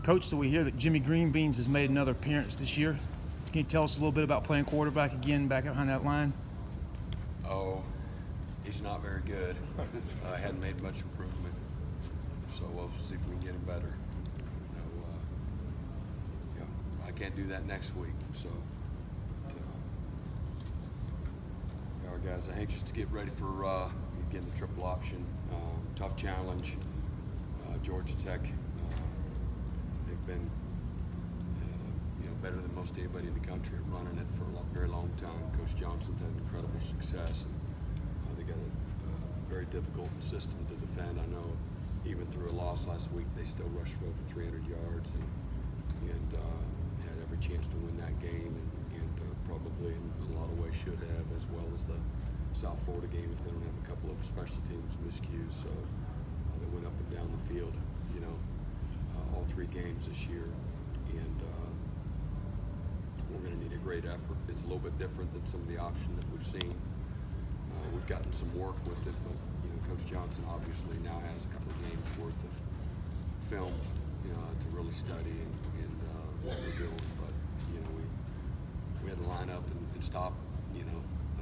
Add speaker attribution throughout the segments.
Speaker 1: Coach, so we hear that Jimmy Greenbeans has made another appearance this year. Can you tell us a little bit about playing quarterback again back behind that line?
Speaker 2: Oh, he's not very good. Hadn't made much improvement, so we'll see if we can get him better. I can't do that next week, so our guys are anxious to get ready for again the triple option. Tough challenge. Georgia Tech, they've been better than most anybody in the country at running it for a very long time. Coach Johnson's had incredible success, and they got a very difficult system to defend. I know even through a loss last week, they still rushed for over 300 yards and had every chance to win that game, and probably in a lot of ways should have, as well as the South Florida game if they don't have a couple of special teams miscues. So they went up and down the field, all 3 games this year, and we're going to need a great effort. It's a little bit different than some of the option that we've seen. We've gotten some work with it, but Coach Johnson obviously now has a couple of games worth of film, to really study and what we're doing. But we had to line up and stop,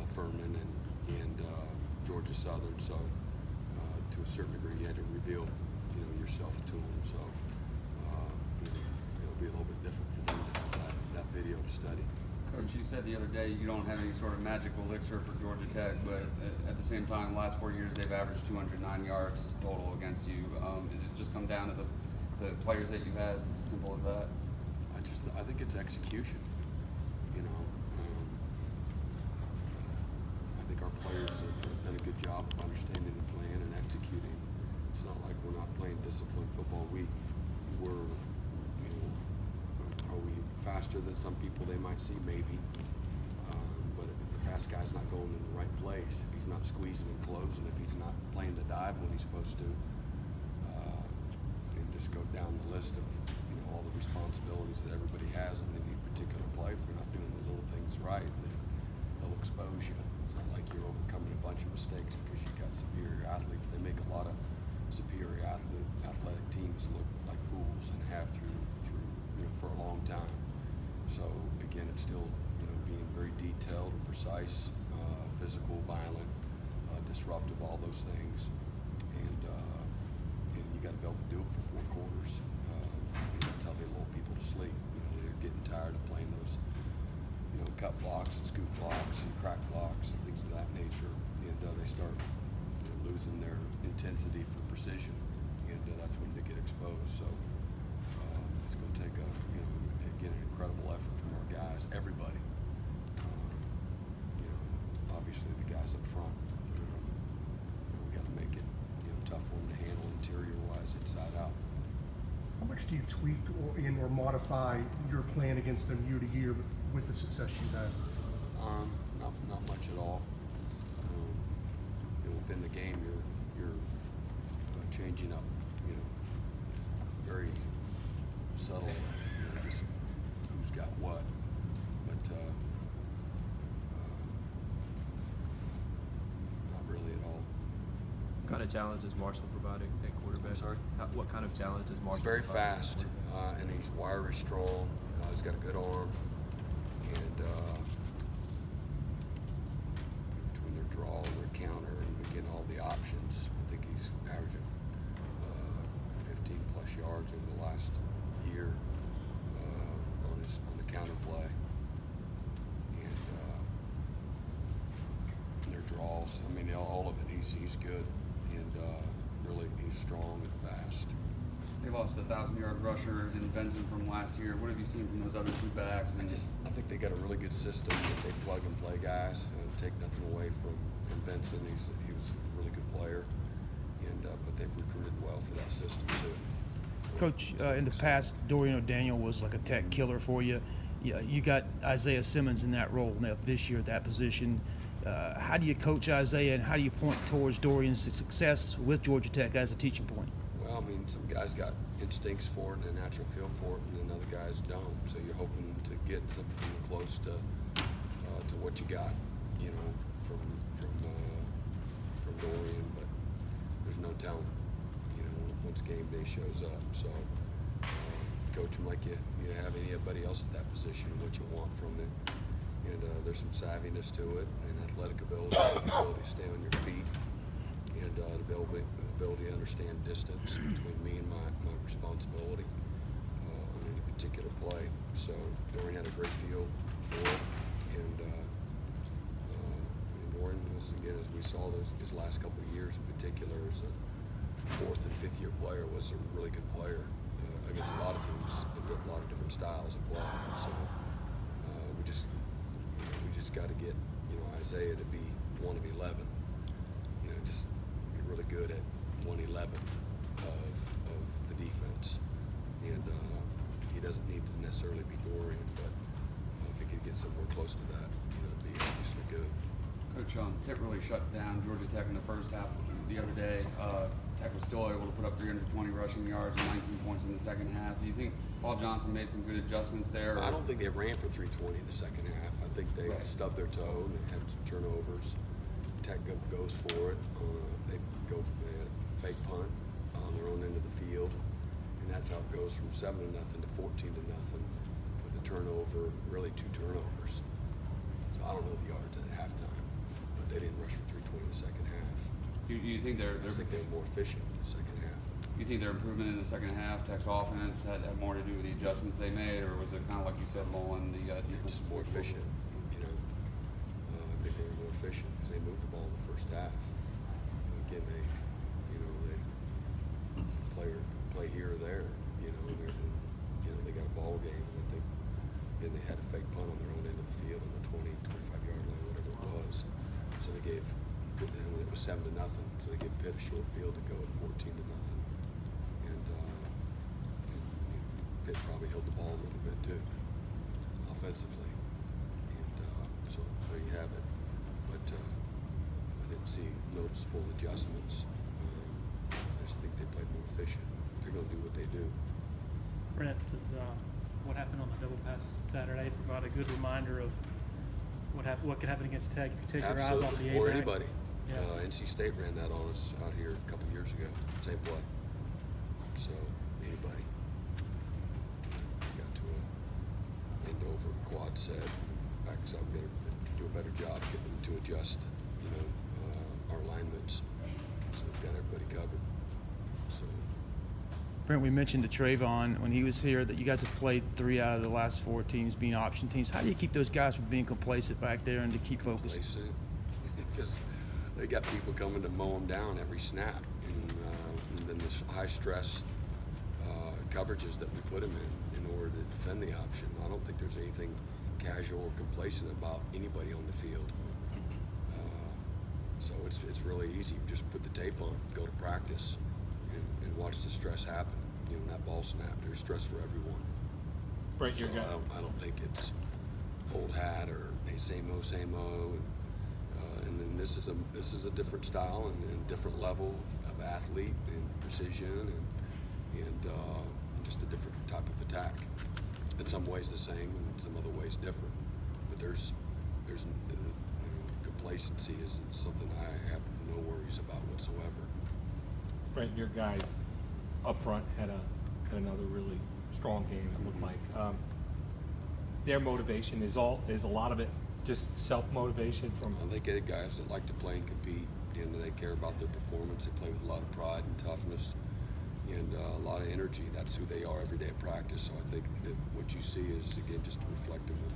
Speaker 2: Furman and Georgia Southern. So to a certain degree, you had to reveal, yourself to them. So it'll be a little bit different for them to have that video to study.
Speaker 3: Coach, you said the other day you don't have any sort of magical elixir for Georgia Tech, but at the same time, the last 4 years they've averaged 209 yards total against you. Does it just come down to the players that you have? Is it as simple as that?
Speaker 2: I think it's execution. I think our players have done a good job of understanding the plan and executing. It's not like we're not playing disciplined football. We're are we faster than some people they might see? Maybe. But if the fast guy's not going in the right place, if he's not squeezing and closing, if he's not playing the dive when he's supposed to, and just go down the list of all the responsibilities that everybody has on any particular play. If they're not doing the little things right, then they'll expose you. It's not like you're overcoming a bunch of mistakes because you've got superior athletes. They make a lot of superior athletic teams look like fools and have through for a long time. So again, it's still being very detailed and precise, physical, violent, disruptive, all those things, and you got to be able to do it for 4 quarters. That's how they lull people to sleep. They're getting tired of playing those cut blocks and scoop blocks and crack blocks and things of that nature, and they start losing their intensity for precision, and that's when they get exposed. So it's going to take again an incredible effort from our guys, everybody. Obviously the guys up front. We got to make it tough for them to handle interior-wise, inside out.
Speaker 4: How much do you tweak or modify your plan against them year to year with the success you've had?
Speaker 2: Not much at all. Within the game, you're changing up, very subtle, just who's got what. But not really at all.
Speaker 5: What kind of challenge is Marshall providing at quarterback?
Speaker 2: I'm sorry?
Speaker 5: What kind of challenge is Marshall
Speaker 2: He's very
Speaker 5: providing?
Speaker 2: fast, and he's wiry, strong. He's got a good arm, and between their draw and their counter and again all the options, I think he's averaging 15 plus yards over the last year on the counter play, and their draws. I mean, all of it. He's good, and really he's strong and fast.
Speaker 3: They lost a 1,000-yard rusher in Benson from last year. What have you seen from those other 2 backs?
Speaker 2: I think they got a really good system that they plug and play guys and take nothing away from Benson. He was a really good player, and but they've recruited well for that system too.
Speaker 1: Coach, in the past, Dorian O'Daniel was like a tech killer for you. You got Isaiah Simmons in that role now this year at that position. How do you coach Isaiah, and how do you point towards Dorian's success with Georgia Tech as a teaching point?
Speaker 2: Well, I mean, some guys got instincts for it and a natural feel for it, and then other guys don't. So you're hoping to get something close to what you got, from Dorian. But there's no telling, once game day shows up. So coach them like you have anybody else at that position and what you want from it. And there's some savviness to it and athletic ability, the ability to stay on your feet, and the ability to understand distance between me and my responsibility on any particular play. So Dorian had a great feel for it, and Dorian was, again, as we saw his last couple of years in particular, as a 4th and 5th year player, was a really good player against a lot of teams and a lot of different styles of play. So we just got to get Isaiah to be 1 of 11. Just be really good at 1/11th of the defense, and he doesn't need to necessarily be Dorian, but if he could get somewhere close to that, it'd be obviously good.
Speaker 3: Coach, Pitt really shut down Georgia Tech in the first half the other day. Tech was still able to put up 320 rushing yards and 19 points in the second half. Do you think Paul Johnson made some good adjustments there?
Speaker 2: I don't think they ran for 320 in the second half. I think they stubbed their toe and they had some turnovers. Tech goes for it. They had a fake punt on their own end of the field, and that's how it goes from 7-0 to 14-0 with a turnover, really 2 turnovers. So I don't know the yards at halftime, but they didn't rush for 320 in the second half.
Speaker 3: You think
Speaker 2: I think they were more efficient in the second half.
Speaker 3: You think their improvement in the second half, Tech's offense, had more to do with the adjustments they made, or was it kind of like you said, Mullen, the defense?
Speaker 2: Just more efficient. I think they were more efficient because they moved the ball in the first half. Again, they play here or there. They got a ball game, and I think then they had a fake punt on their own end of the field on the 20, 25-yard line, whatever it was. So they gave. And when it was 7-0, so they gave Pitt a short field to go at 14-0, and Pitt probably held the ball a little bit too, offensively, and so there you have it. But I didn't see noticeable adjustments. I just think they played more efficient. They're going to do what they do.
Speaker 6: Brent, does what happened on the double pass Saturday provide a good reminder of what could happen against Tech if you take your eyes off the A-back?
Speaker 2: Or anybody.
Speaker 6: Yeah.
Speaker 2: NC State ran that on us out here a couple years ago. Same play. So anybody. Got to end over quad set, backs up. We got to do a better job getting them to adjust, our alignments, so we've got everybody covered. So.
Speaker 1: Brent, we mentioned to Trayvon when he was here that you guys have played 3 out of the last 4 teams being option teams. How do you keep those guys from being complacent back there and to keep focused?
Speaker 2: Complacent, because they got people coming to mow them down every snap, and then the high stress coverages that we put them in order to defend the option. I don't think there's anything casual or complacent about anybody on the field. So it's really easy. Just put the tape on, go to practice, and watch the stress happen. When that ball snap, there's stress for everyone.
Speaker 7: Right,
Speaker 2: so I don't think it's old hat or hey, same o. And then this is a different style and different level of athlete and precision and just a different type of attack. In some ways the same, and in some other ways different. But there's complacency is something I have no worries about whatsoever.
Speaker 7: Right, your guys up front had another really strong game. It looked like their motivation is a lot of it just self-motivation from.
Speaker 2: They get guys that like to play and compete, and they care about their performance. They play with a lot of pride and toughness, and a lot of energy. That's who they are every day at practice. So I think that what you see is again just reflective of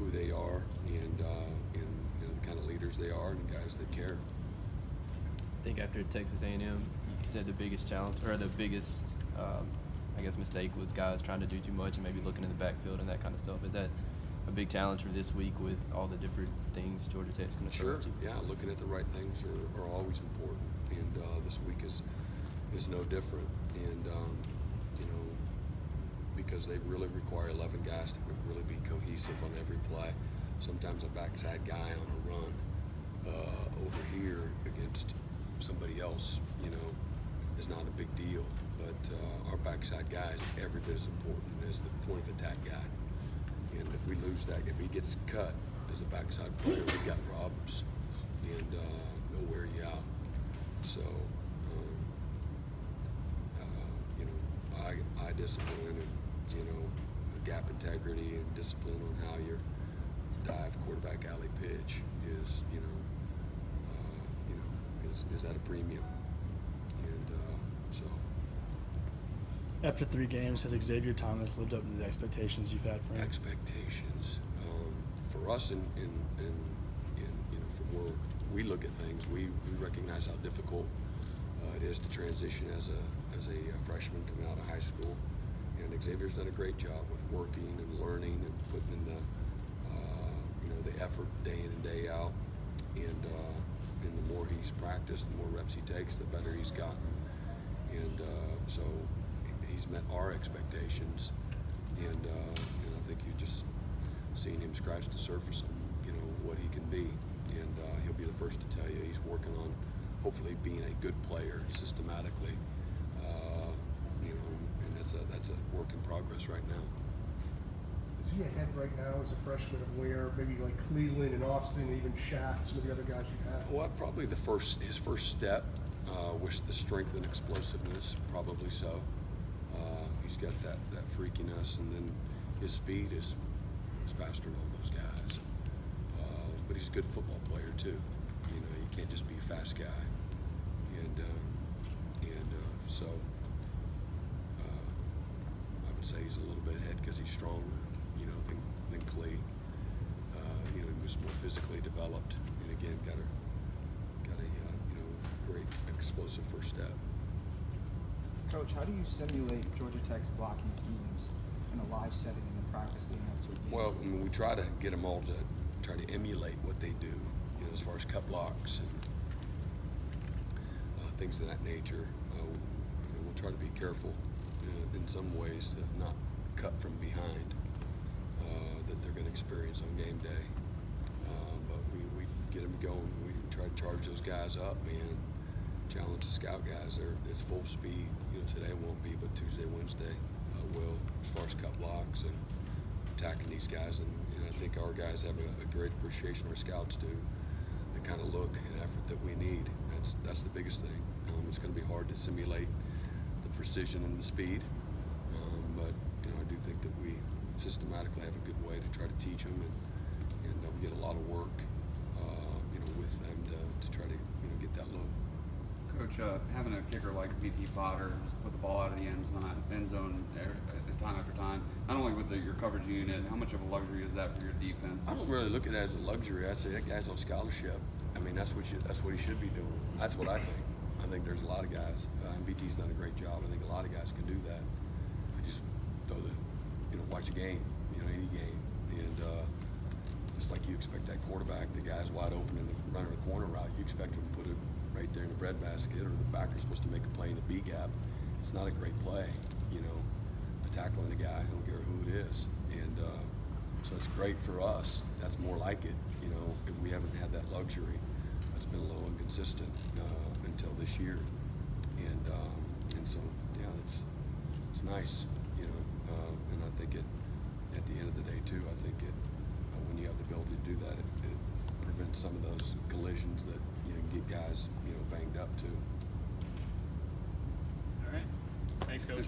Speaker 2: who they are and the kind of leaders they are and the guys that care.
Speaker 5: I think after Texas A&M, you said the biggest challenge or the biggest, mistake was guys trying to do too much and maybe looking in the backfield and that kind of stuff. Is that a big challenge for this week with all the different things Georgia Tech's going to throw at you?
Speaker 2: Yeah, looking at the right things are always important, and this week is no different. And because they really require 11 guys to really be cohesive on every play. Sometimes a backside guy on a run over here against somebody else, is not a big deal. But our backside guy is every bit as important as the point of attack guy. And if we lose that, if he gets cut as a backside player, we've got problems, and they'll wear you out. So, eye discipline and you know, gap integrity and discipline on how your dive, quarterback, alley, pitch is, is at a premium. And so.
Speaker 8: After 3 games, has Xavier Thomas lived up to the expectations you've had for him?
Speaker 2: Expectations for us, and from where we look at things, we recognize how difficult it is to transition as a freshman coming out of high school. And Xavier's done a great job with working and learning and putting in the the effort day in and day out. And the more he's practiced, the more reps he takes, the better he's gotten. And so he's met our expectations. And I think you just seeing him scratch the surface on what he can be. And he'll be the first to tell you he's working on hopefully being a good player systematically. And that's a work in progress right now.
Speaker 4: Is he ahead right now as a freshman of where maybe like Cleveland and Austin, even Shaq, some of the other guys you have?
Speaker 2: Well, probably his first step was the strength and explosiveness, probably so. He's got that freakiness, and then his speed is faster than all those guys. But he's a good football player too. You can't just be a fast guy. And so I would say he's a little bit ahead because he's stronger, than Clee. He was more physically developed, and again got a great explosive first step.
Speaker 9: Coach, how do you simulate Georgia Tech's blocking schemes in a live setting in the practice leading up to a game?
Speaker 2: Well, we try to get them all to try to emulate what they do, as far as cut blocks and things of that nature. We'll try to be careful in some ways to not cut from behind that they're going to experience on game day. But we get them going. We try to charge those guys up, man. Challenge the scout guys. It's full speed. Today won't be, but Tuesday, Wednesday will, as far as cut blocks and attacking these guys. And I think our guys have a great appreciation, our scouts do, the kind of look and effort that we need. That's the biggest thing. It's going to be hard to simulate the precision and the speed, but I do think that we systematically have a good way to try to teach them, and we get a lot of work, with them to try to get that look.
Speaker 3: Coach, having a kicker like VT Potter just put the ball out of the end zone time after time, not only with your coverage unit, how much of a luxury is that for your defense?
Speaker 2: I don't really look at it as a luxury. I say that guy's on scholarship. I mean, that's what he should be doing. That's what I think. I think there's a lot of guys, and BT's done a great job. I think a lot of guys can do that. I just throw watch a game, any game, and just like you expect that quarterback, the guy's wide open and running a corner route, you expect him to put it right there in the breadbasket, or the backer's supposed to make a play in the B gap. It's not a great play, tackling the guy. I don't care who it is, and so it's great for us. That's more like it, if we haven't had that luxury. It's been a little inconsistent until this year, and so yeah, it's nice, and I think at the end of the day too, I think when you have the ability to do that, it prevents some of those collisions that get guys banged up too.
Speaker 6: All right. Thanks, Coach.